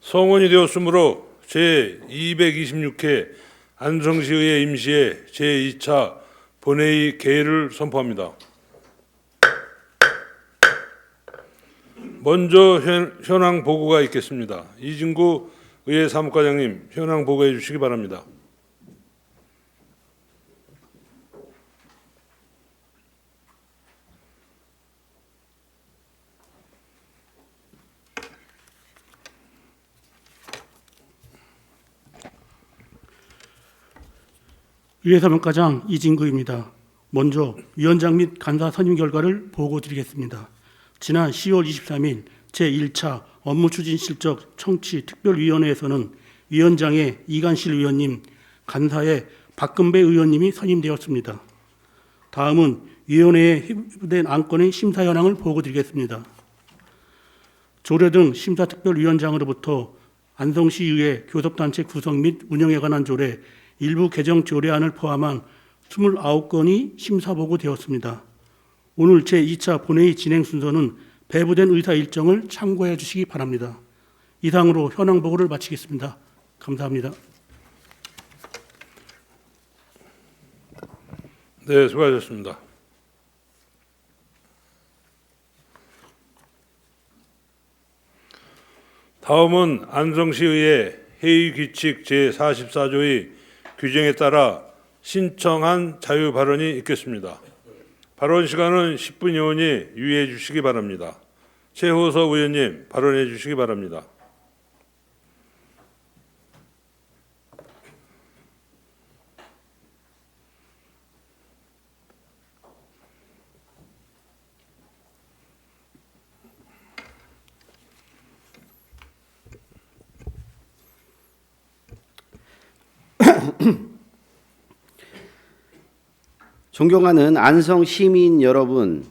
성원이 되었으므로 제226회 안성시의회 임시회 제2차 본회의 개회를 선포합니다. 먼저 현황 보고가 있겠습니다. 이진구 의회 사무과장님, 현황 보고해 주시기 바랍니다. 의회 사무과장 이진구입니다. 먼저 위원장 및 간사 선임 결과를 보고드리겠습니다. 지난 10월 23일 제1차 업무추진실적 청취특별위원회에서는 위원장의 이관실 의원님, 간사의 박근배 의원님이 선임되었습니다. 다음은 위원회에 회부된 안건의 심사 현황을 보고드리겠습니다. 조례 등 심사특별위원장으로부터 안성시의회 교섭단체 구성 및 운영에 관한 조례, 일부 개정 조례안을 포함한 29건이 심사보고되었습니다. 오늘 제2차 본회의 진행 순서는 배부된 의사 일정을 참고해 주시기 바랍니다. 이상으로 현황 보고를 마치겠습니다. 감사합니다. 네, 수고하셨습니다. 다음은 안성시의회 회의규칙 제44조의 규정에 따라 신청한 자유 발언이 있겠습니다. 발언 시간은 10분 이온이 유의해 주시기 바랍니다. 최호섭 의원님, 발언해 주시기 바랍니다. 존경하는 안성 시민 여러분,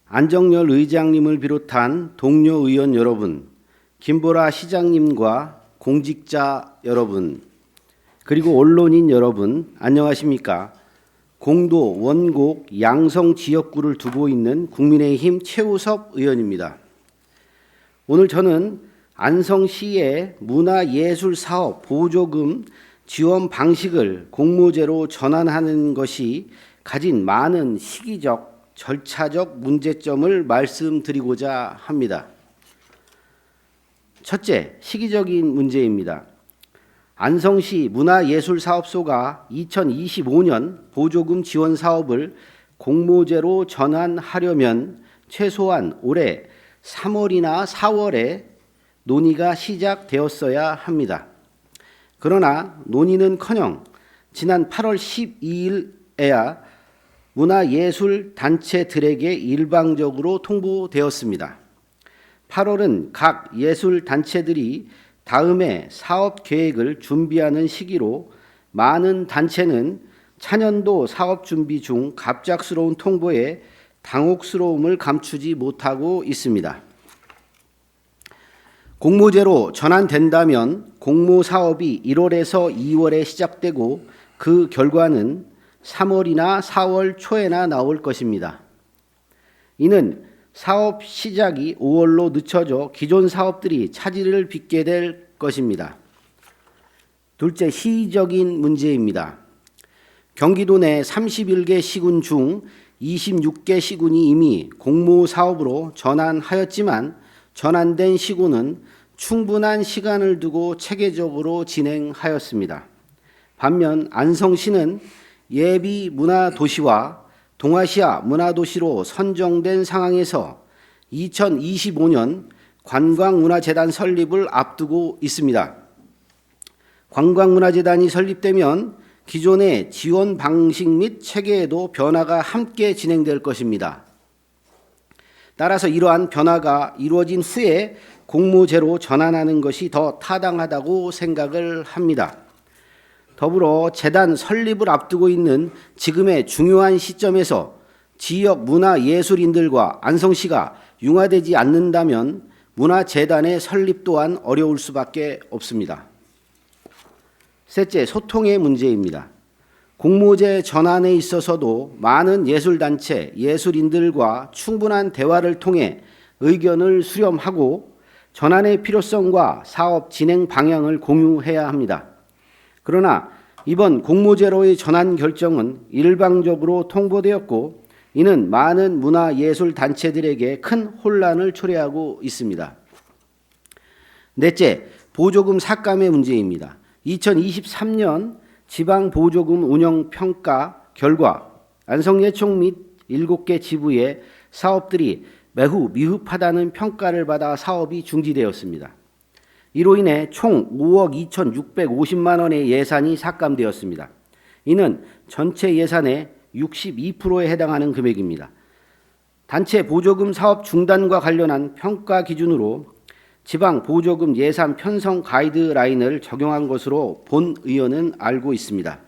안정열 의장님을 비롯한 동료 의원 여러분, 김보라 시장님과 공직자 여러분, 그리고 언론인 여러분, 안녕하십니까? 공도, 원곡, 양성 지역구를 두고 있는 국민의힘 최우섭 의원입니다. 오늘 저는 안성시의 문화예술사업 보조금 지원 방식을 공모제로 전환하는 것이 가진 많은 시기적, 절차적 문제점을 말씀드리고자 합니다. 첫째, 시기적인 문제입니다. 안성시 문화예술사업소가 2025년 보조금 지원 사업을 공모제로 전환하려면 최소한 올해 3월이나 4월에 논의가 시작되었어야 합니다. 그러나 논의는커녕 지난 8월 12일에야 문화예술단체들에게 일방적으로 통보되었습니다. 8월은 각 예술단체들이 다음해 사업계획을 준비하는 시기로 많은 단체는 차년도 사업준비 중 갑작스러운 통보에 당혹스러움을 감추지 못하고 있습니다. 공모제로 전환된다면 공모사업이 1월에서 2월에 시작되고 그 결과는 3월이나 4월 초에나 나올 것입니다. 이는 사업 시작이 5월로 늦춰져 기존 사업들이 차질을 빚게 될 것입니다. 둘째, 시의적인 문제입니다. 경기도 내 31개 시군 중 26개 시군이 이미 공모사업으로 전환하였지만 전환된 시군은 충분한 시간을 두고 체계적으로 진행하였습니다. 반면 안성시는 예비 문화도시와 동아시아 문화도시로 선정된 상황에서 2025년 관광문화재단 설립을 앞두고 있습니다. 관광문화재단이 설립되면 기존의 지원 방식 및 체계에도 변화가 함께 진행될 것입니다. 따라서 이러한 변화가 이루어진 후에 공모제로 전환하는 것이 더 타당하다고 생각을 합니다. 더불어 재단 설립을 앞두고 있는 지금의 중요한 시점에서 지역 문화예술인들과 안성시가 융화되지 않는다면 문화재단의 설립 또한 어려울 수밖에 없습니다. 셋째, 소통의 문제입니다. 공모제 전환에 있어서도 많은 예술단체, 예술인들과 충분한 대화를 통해 의견을 수렴하고 전환의 필요성과 사업 진행 방향을 공유해야 합니다. 그러나 이번 공모제로의 전환 결정은 일방적으로 통보되었고 이는 많은 문화예술단체들에게 큰 혼란을 초래하고 있습니다. 넷째, 보조금 삭감의 문제입니다. 2023년 지방보조금 운영평가 결과 안성예총 및 7개 지부의 사업들이 매우 미흡하다는 평가를 받아 사업이 중지되었습니다. 이로 인해 총 5억 2,650만 원의 예산이 삭감되었습니다. 이는 전체 예산의 62%에 해당하는 금액입니다. 단체 보조금 사업 중단과 관련한 평가 기준으로 지방 보조금 예산 편성 가이드라인을 적용한 것으로 본 의원은 알고 있습니다.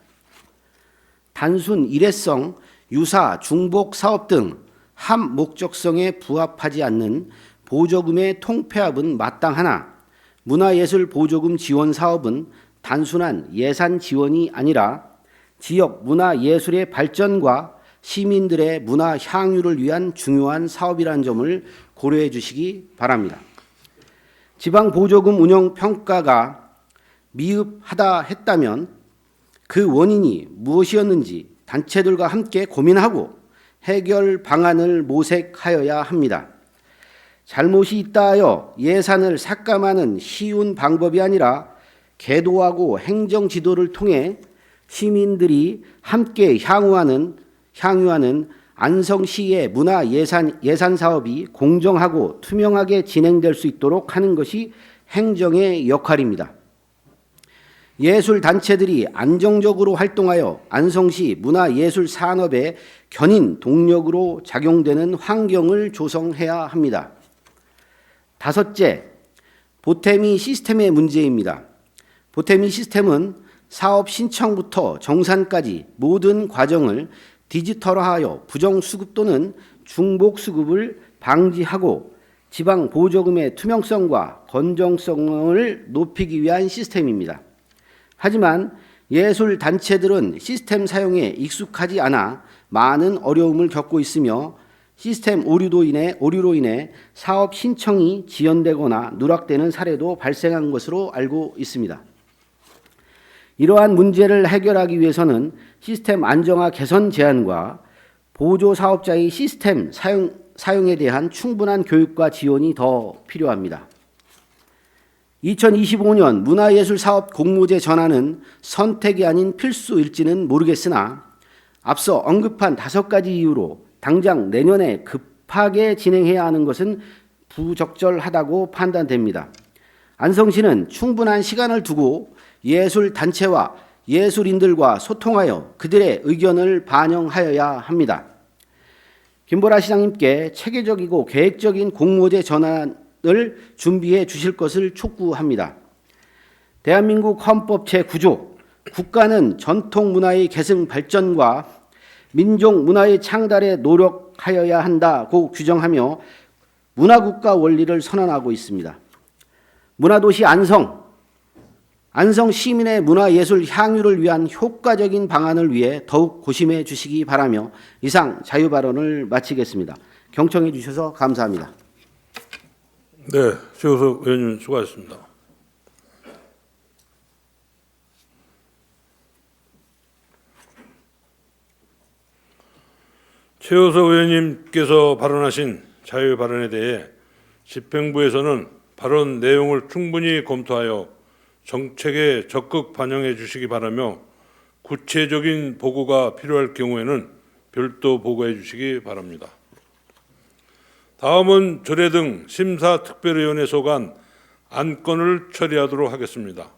단순 일회성, 유사, 중복 사업 등 함 목적성에 부합하지 않는 보조금의 통폐합은 마땅하나 문화예술 보조금 지원 사업은 단순한 예산 지원이 아니라 지역 문화예술의 발전과 시민들의 문화 향유를 위한 중요한 사업이라는 점을 고려해 주시기 바랍니다. 지방 보조금 운영 평가가 미흡하다 했다면 그 원인이 무엇이었는지 단체들과 함께 고민하고 해결 방안을 모색하여야 합니다. 잘못이 있다 하여 예산을 삭감하는 쉬운 방법이 아니라 계도하고 행정 지도를 통해 시민들이 함께 향유하는 안성시의 문화 예산 사업이 공정하고 투명하게 진행될 수 있도록 하는 것이 행정의 역할입니다. 예술 단체들이 안정적으로 활동하여 안성시 문화예술 산업의 견인 동력으로 작용되는 환경을 조성해야 합니다. 다섯째, 보태미 시스템의 문제입니다. 보태미 시스템은 사업 신청부터 정산까지 모든 과정을 디지털화하여 부정수급 또는 중복수급을 방지하고 지방 보조금의 투명성과 건정성을 높이기 위한 시스템입니다. 하지만 예술 단체들은 시스템 사용에 익숙하지 않아 많은 어려움을 겪고 있으며 시스템 오류로 인해 사업 신청이 지연되거나 누락되는 사례도 발생한 것으로 알고 있습니다. 이러한 문제를 해결하기 위해서는 시스템 안정화 개선 제한과 보조 사업자의 시스템 사용에 대한 충분한 교육과 지원이 더 필요합니다. 2025년 문화예술 사업 공모제 전환은 선택이 아닌 필수일지는 모르겠으나 앞서 언급한 5가지 이유로 당장 내년에 급하게 진행해야 하는 것은 부적절하다고 판단됩니다. 안성시는 충분한 시간을 두고 예술 단체와 예술인들과 소통하여 그들의 의견을 반영하여야 합니다. 김보라 시장님께 체계적이고 계획적인 공모제 전환을 준비해 주실 것을 촉구합니다. 대한민국 헌법 제9조 국가는 전통 문화의 계승 발전과 민족 문화의 창달에 노력하여야 한다고 규정하며 문화국가 원리를 선언하고 있습니다. 문화도시 안성 시민의 문화예술 향유를 위한 효과적인 방안을 위해 더욱 고심해 주시기 바라며 이상 자유발언을 마치겠습니다. 경청해 주셔서 감사합니다. 네, 최우석 의원님 수고하셨습니다. 최우석 의원님께서 발언하신 자유 발언에 대해 집행부에서는 발언 내용을 충분히 검토하여 정책에 적극 반영해 주시기 바라며 구체적인 보고가 필요할 경우에는 별도 보고해 주시기 바랍니다. 다음은 조례 등 심사특별위원회 소관 안건을 처리하도록 하겠습니다.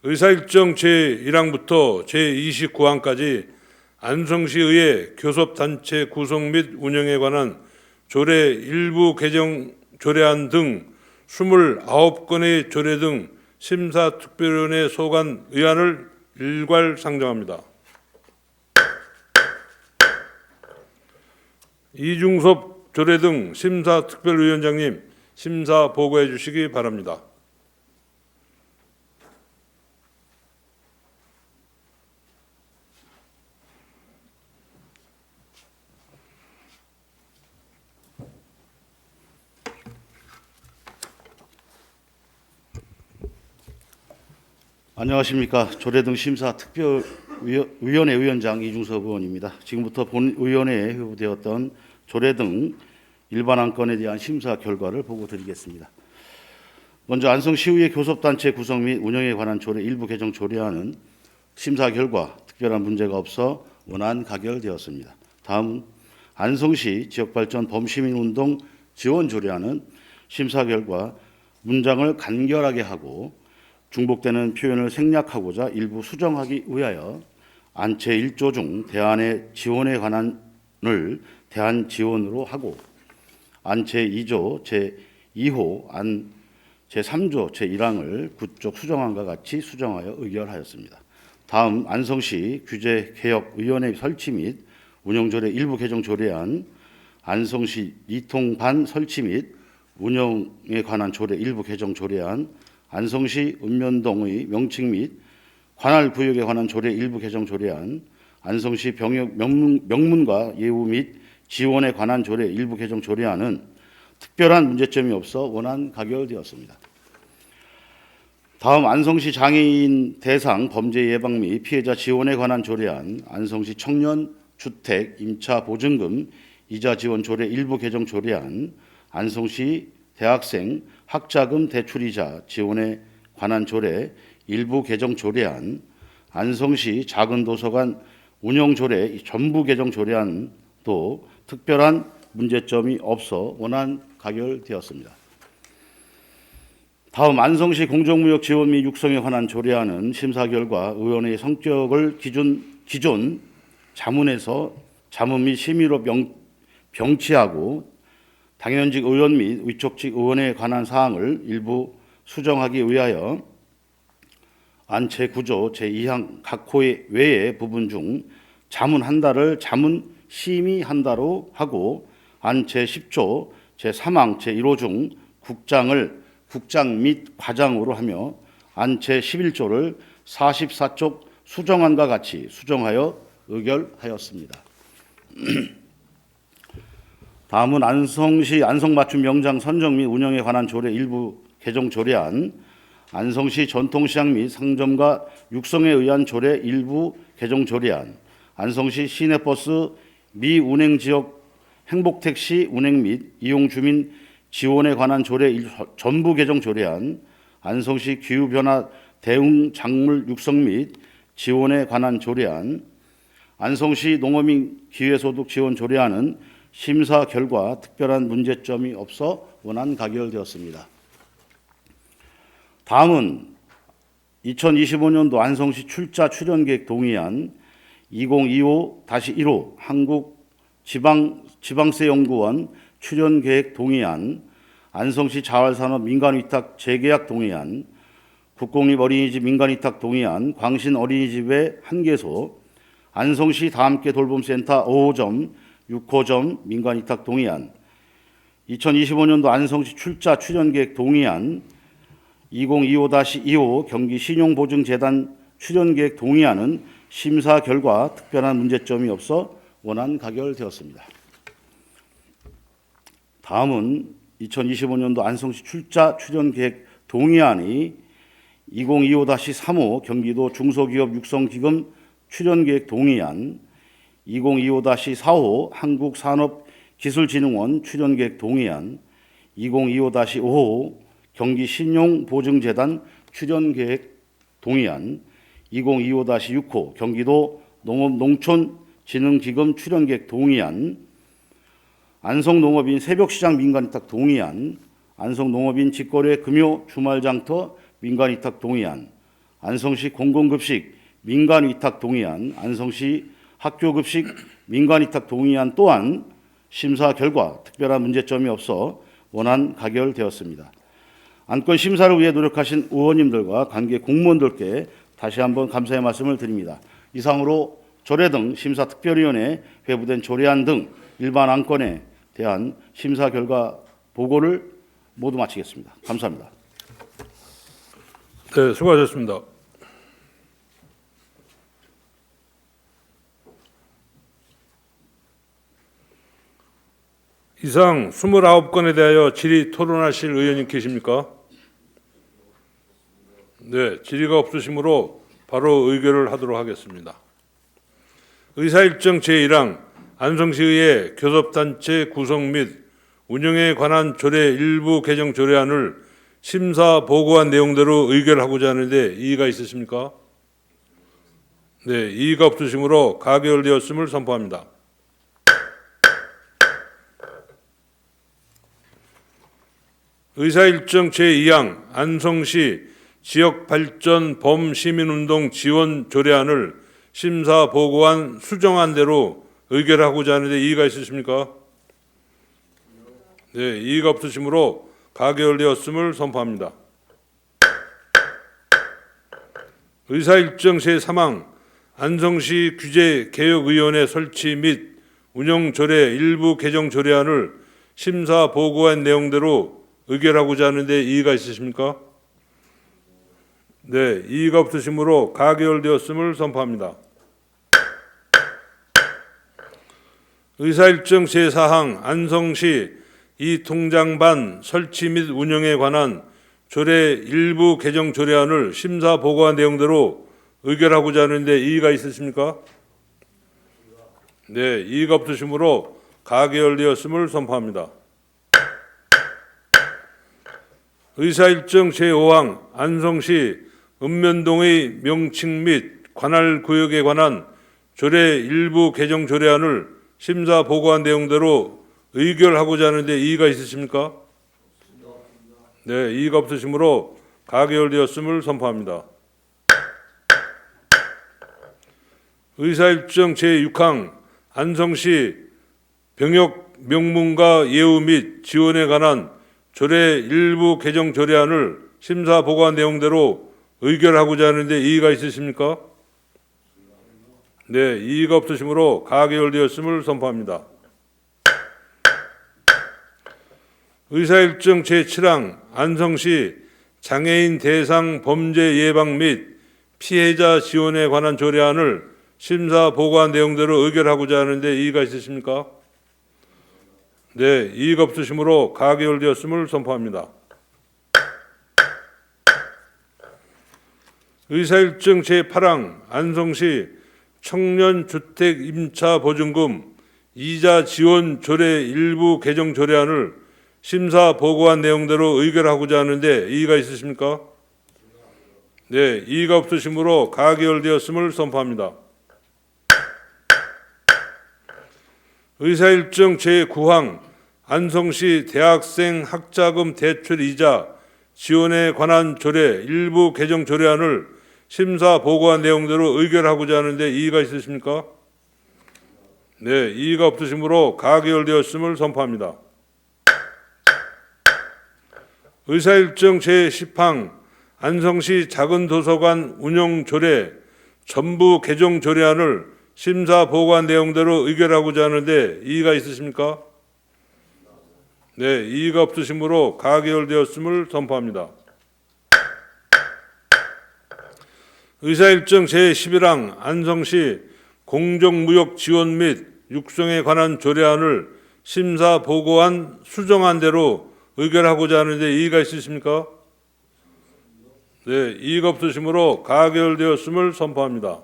의사일정 제1항부터 제29항까지 안성시의회 교섭단체 구성 및 운영에 관한 조례 일부 개정 조례안 등 29건의 조례 등 심사특별위원회 소관 의안을 일괄 상정합니다. 이중섭 조례 등 심사특별위원장님 심사 보고해 주시기 바랍니다. 안녕하십니까. 조례등 심사특별위원회 위원장 이중섭 의원입니다. 지금부터 본 의원회에 회부되었던 조례등 일반 안건에 대한 심사 결과를 보고 드리겠습니다. 먼저 안성시의회 교섭단체 구성 및 운영에 관한 조례 일부 개정 조례안은 심사 결과 특별한 문제가 없어 원안 가결되었습니다. 다음 안성시 지역발전 범시민운동 지원 조례안은 심사 결과 문장을 간결하게 하고 중복되는 표현을 생략하고자 일부 수정하기 위하여 안채 1조 중 대안의 지원에 관한을 대안 지원으로 하고 안채 2조 제2호 안 제3조 제1항을 구쪽 수정안과 같이 수정하여 의결하였습니다. 다음 안성시 규제개혁위원회 설치 및 운영조례 일부 개정 조례안, 안성시 이통반 설치 및 운영에 관한 조례 일부 개정 조례안, 안성시 읍면동의 명칭 및 관할 구역에 관한 조례 일부 개정 조례안, 안성시 병역 명문과 예우 및 지원에 관한 조례 일부 개정 조례안은 특별한 문제점이 없어 원안 가결되었습니다. 다음 안성시 장애인 대상 범죄 예방 및 피해자 지원에 관한 조례안, 안성시 청년 주택 임차 보증금 이자 지원 조례 일부 개정 조례안, 안성시 대학생 학자금 대출이자 지원에 관한 조례 일부 개정 조례안, 안성시 작은 도서관 운영 조례 전부 개정 조례안도 특별한 문제점이 없어 원안 가결되었습니다. 다음 안성시 공정무역 지원 및 육성에 관한 조례안은 심사 결과 의원의 성격을 기존 자문에서 자문 및 심의로 병치하고 당연직 의원 및 위촉직 의원에 관한 사항을 일부 수정하기 위하여 안 제9조 제2항 각 호의 외의 부분 중 자문 한 달을 자문 심의 한 달로 하고 안 제10조 제3항 제1호 중 국장을 국장 및 과장으로 하며 안 제11조를 44쪽 수정안과 같이 수정하여 의결하였습니다. 다음은 안성시 안성맞춤 명장 선정 및 운영에 관한 조례 일부 개정 조례안, 안성시 전통시장 및 상점가 육성에 의한 조례 일부 개정 조례안, 안성시 시내버스 미운행 지역 행복택시 운행 및 이용 주민 지원에 관한 조례 전부 개정 조례안, 안성시 기후변화 대응 작물 육성 및 지원에 관한 조례안, 안성시 농어민 기회소득 지원 조례안은 심사 결과 특별한 문제점이 없어 원안 가결되었습니다. 다음은 2025년도 안성시 출자 출연계획 동의안 2025-1호 한국지방세연구원 출연계획 동의안, 안성시 자활산업 민간위탁 재계약 동의안, 국공립 어린이집 민간위탁 동의안, 광신 어린이집의 1개소, 안성시 다함께 돌봄센터 5호점, 6호점 민간위탁 동의안, 2025년도 안성시 출자 출연계획 동의안, 2025-2호 경기신용보증재단 출연계획 동의안은 심사 결과 특별한 문제점이 없어 원안 가결되었습니다. 다음은 2025년도 안성시 출자 출연계획 동의안이 2025-3호 경기도 중소기업 육성기금 출연계획 동의안, 2025-4호 한국산업기술진흥원 출연계획 동의안, 2025-5호 경기신용보증재단 출연계획 동의안, 2025-6호 경기도 농업농촌진흥기금 출연계획 동의안, 안성농업인 새벽시장 민간위탁 동의안, 안성농업인 직거래 금요 주말장터 민간위탁 동의안, 안성시 공공급식 민간위탁 동의안, 안성시 학교급식 민간위탁 동의안 또한 심사 결과 특별한 문제점이 없어 원안 가결되었습니다. 안건 심사를 위해 노력하신 의원님들과 관계 공무원들께 다시 한번 감사의 말씀을 드립니다. 이상으로 조례 등 심사특별위원회 회부된 조례안 등 일반 안건에 대한 심사 결과 보고를 모두 마치겠습니다. 감사합니다. 네, 수고하셨습니다. 이상 29건에 대하여 질의 토론하실 의원님 계십니까? 네, 질의가 없으시므로 바로 의결을 하도록 하겠습니다. 의사일정 제1항 안성시의회 교섭단체 구성 및 운영에 관한 조례 일부 개정 조례안을 심사 보고한 내용대로 의결하고자 하는데 이의가 있으십니까? 네, 이의가 없으시므로 가결되었음을 선포합니다. 의사일정 제2항 안성시 지역발전 범시민운동 지원 조례안을 심사 보고한 수정안 대로 의결하고자 하는데 이의가 있으십니까? 네, 이의가 없으시므로 가결되었음을 선포합니다. 의사일정 제3항 안성시 규제개혁위원회 설치 및 운영조례 일부 개정 조례안을 심사 보고한 내용대로 의결하고자 하는데 이의가 있으십니까? 네, 이의가 없으시므로 가결되었음을 선포합니다. 의사일정 제4항 안성시 이통장반 설치 및 운영에 관한 조례 일부 개정 조례안을 심사 보고한 내용대로 의결하고자 하는데 이의가 있으십니까? 네, 이의가 없으시므로 가결되었음을 선포합니다. 의사일정 제5항 안성시 읍면동의 명칭 및 관할 구역에 관한 조례 일부 개정 조례안을 심사 보고한 내용대로 의결하고자 하는데 이의가 있으십니까? 네, 이의가 없으시므로 가결되었음을 선포합니다. 의사일정 제6항 안성시 병역 명문가 예우 및 지원에 관한 조례 일부 개정 조례안을 심사 보고한 내용대로 의결하고자 하는데 이의가 있으십니까? 네, 이의가 없으시므로 가결되었음을 선포합니다. 의사일정 제7항 안성시 장애인 대상 범죄 예방 및 피해자 지원에 관한 조례안을 심사 보고한 내용대로 의결하고자 하는데 이의가 있으십니까? 네, 이의가 없으시므로 가결되었음을 선포합니다. 의사일정 제8항 안성시 청년주택 임차 보증금 이자 지원 조례 일부 개정 조례안을 심사 보고한 내용대로 의결하고자 하는데 이의가 있으십니까? 네, 이의가 없으시므로 가결되었음을 선포합니다. 의사일정 제9항 안성시 대학생 학자금 대출 이자 지원에 관한 조례 일부 개정 조례안을 심사 보고한 내용대로 의결하고자 하는데 이의가 있으십니까? 네, 이의가 없으시므로 가결되었음을 선포합니다. 의사일정 제10항 안성시 작은 도서관 운영 조례 전부 개정 조례안을 심사 보고한 내용대로 의결하고자 하는데 이의가 있으십니까? 네, 이의가 없으시므로 가결되었음을 선포합니다. 의사일정 제11항 안성시 공정무역 지원 및 육성에 관한 조례안을 심사 보고한 수정안대로 의결하고자 하는데 이의가 있으십니까? 네, 이의가 없으시므로 가결되었음을 선포합니다.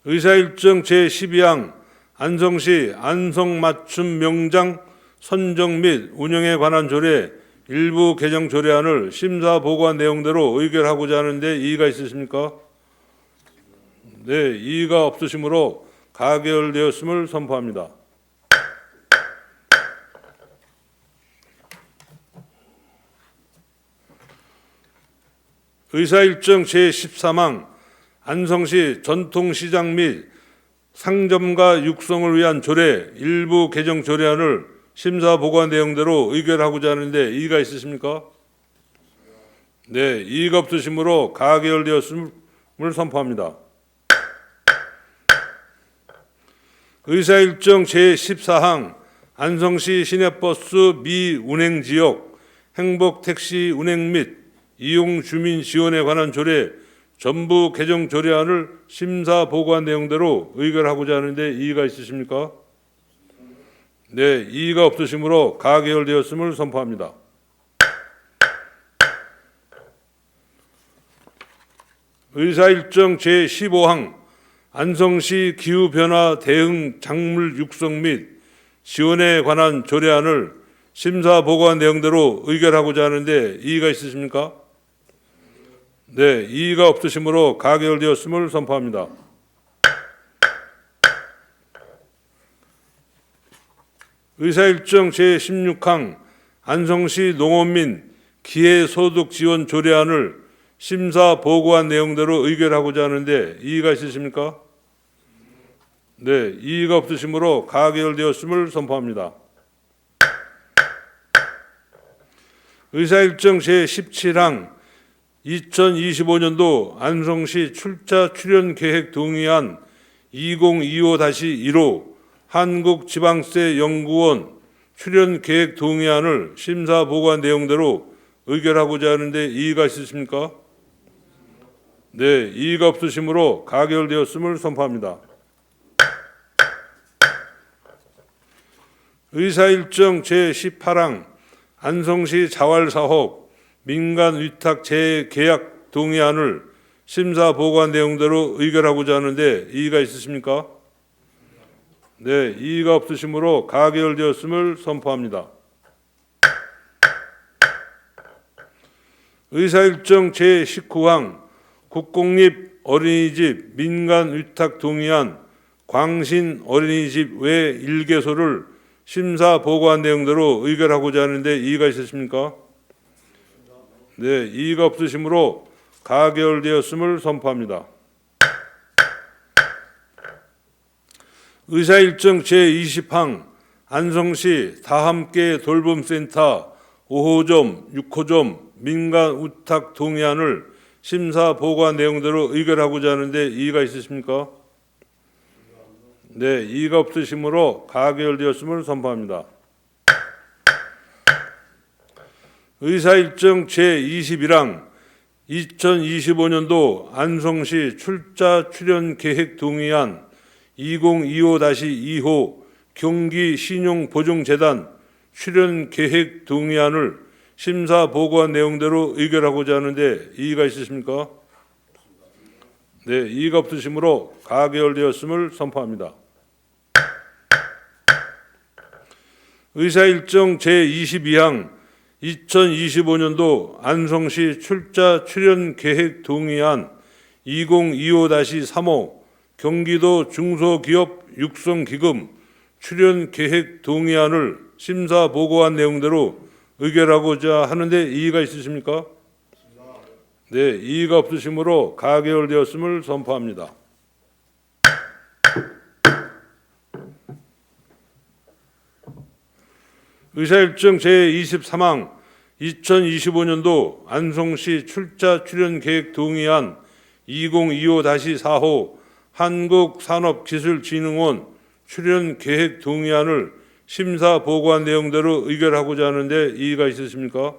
의사일정 제12항 안성시 안성맞춤 명장 선정 및 운영에 관한 조례 일부 개정 조례안을 심사 보고한 내용대로 의결하고자 하는데 이의가 있으십니까? 네, 이의가 없으시므로 가결되었음을 선포합니다. 의사일정 제13항 안성시 전통시장 및 상점가 육성을 위한 조례 일부 개정 조례안을 심사 보고한 내용대로 의결하고자 하는데 이의가 있으십니까? 네, 이의가 없으시므로 가결되었음을 선포합니다. 의사일정 제14항 안성시 시내버스 미운행 지역 행복택시 운행 및 이용 주민 지원에 관한 조례 전부 개정 조례안을 심사 보고한 내용대로 의결하고자 하는데 이의가 있으십니까? 네, 이의가 없으시므로 가결되었음을 선포합니다. 의사일정 제15항 안성시 기후변화 대응 작물 육성 및 지원에 관한 조례안을 심사 보고한 내용대로 의결하고자 하는데 이의가 있으십니까? 네, 이의가 없으시므로 가결되었음을 선포합니다. 의사일정 제16항 안성시 농업 및 기회소득 지원 조례안을 심사 보고한 내용대로 의결하고자 하는데 이의가 있으십니까? 네, 이의가 없으시므로 가결되었음을 선포합니다. 의사일정 제17항 2025년도 안성시 출자 출연 계획 동의안 2025-1호 한국지방세연구원 출연 계획 동의안을 심사 보고한 내용대로 의결하고자 하는데 이의가 있으십니까? 네, 이의가 없으시므로 가결되었음을 선포합니다. 의사일정 제18항 안성시 자활사업 민간 위탁 재계약 동의안을 심사 보고한 내용대로 의결하고자 하는데 이의가 있으십니까? 네, 이의가 없으시므로 가결되었음을 선포합니다. 의사일정 제19항 국공립 어린이집 민간 위탁 동의안 광신 어린이집 외 1개소를 심사 보고한 내용대로 의결하고자 하는데 이의가 있으십니까? 네, 이의가 없으시므로 가결되었음을 선포합니다. 의사일정 제20항 안성시 다함께 돌봄센터 5호점, 6호점 민간 우탁 동의안을 심사 보고한 내용대로 의결하고자 하는데 이의가 있으십니까? 네, 이의가 없으시므로 가결되었음을 선포합니다. 의사일정 제21항 2025년도 안성시 출자 출연 계획 동의안 2025-2호 경기 신용보증재단 출연 계획 동의안을 심사 보고한 내용대로 의결하고자 하는데 이의가 있으십니까? 네, 이의가 없으시므로 가결되었음을 선포합니다. 의사일정 제22항 2025년도 안성시 출자 출연 계획 동의안 2025-3호 경기도 중소기업 육성기금 출연 계획 동의안을 심사 보고한 내용대로 의결하고자 하는데 이의가 있으십니까? 네, 이의가 없으시므로 가결되었음을 선포합니다. 의사일정 제23항 2025년도 안성시 출자 출연 계획 동의안 2025-4호 한국산업기술진흥원 출연 계획 동의안을 심사 보고한 내용대로 의결하고자 하는데 이의가 있으십니까?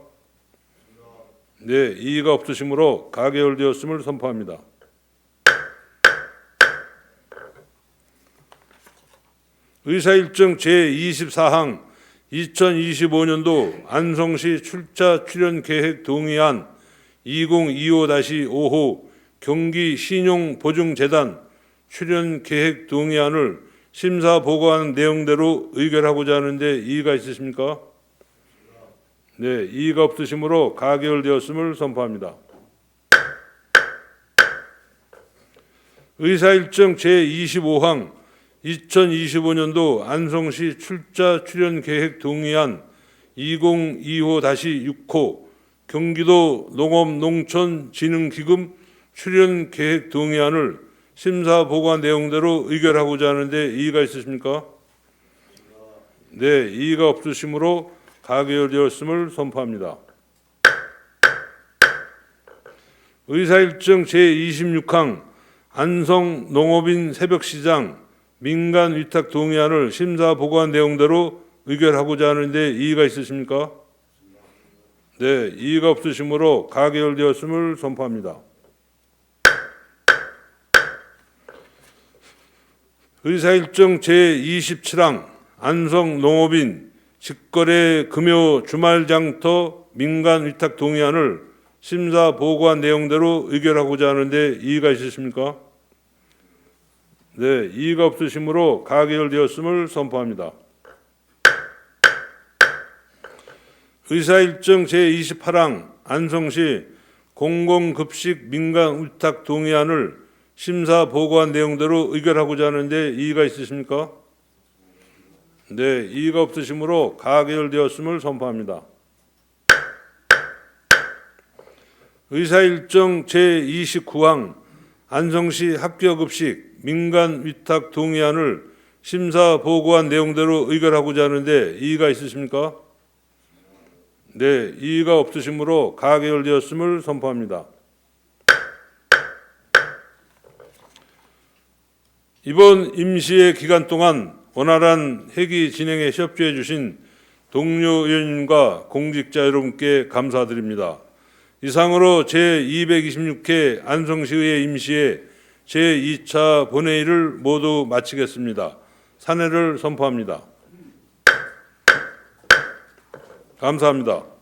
네, 이의가 없으시므로 가결되었음을 선포합니다. 의사일정 제24항 2025년도 안성시 출자 출연 계획 동의안 2025-5호 경기 신용보증재단 출연 계획 동의안을 심사 보고한 내용대로 의결하고자 하는데 이의가 있으십니까? 네, 이의가 없으시므로 가결되었음을 선포합니다. 의사일정 제25항 2025년도 안성시 출자 출연 계획 동의안 2025-6호 경기도 농업농촌진흥기금 출연 계획 동의안을 심사 보고한 내용대로 의결하고자 하는데 이의가 있으십니까? 네, 이의가 없으시므로 가결되었음을 선포합니다. 의사일정 제26항 안성 농업인 새벽시장 민간 위탁 동의안을 심사 보고한 내용대로 의결하고자 하는데 이의가 있으십니까? 네, 이의가 없으시므로 가결되었음을 선포합니다. 의사일정 제27항 안성 농업인 직거래 금요 주말 장터 민간 위탁 동의안을 심사 보고한 내용대로 의결하고자 하는데 이의가 있으십니까? 네, 이의가 없으시므로 가결되었음을 선포합니다. 의사일정 제28항 안성시 공공급식 민간 위탁 동의안을 심사 보고한 내용대로 의결하고자 하는데 이의가 있으십니까? 네, 이의가 없으시므로 가결되었음을 선포합니다. 의사일정 제29항 안성시 학교급식 민간 위탁 동의안을 심사 보고한 내용대로 의결하고자 하는데 이의가 있으십니까? 네, 이의가 없으시므로 가결되었음을 선포합니다. 이번 임시의 기간 동안 원활한 회기 진행에 협조해 주신 동료 의원님과 공직자 여러분께 감사드립니다. 이상으로 제226회 안성시의회 임시의 제2차 본회의를 모두 마치겠습니다. 산회를 선포합니다. 감사합니다.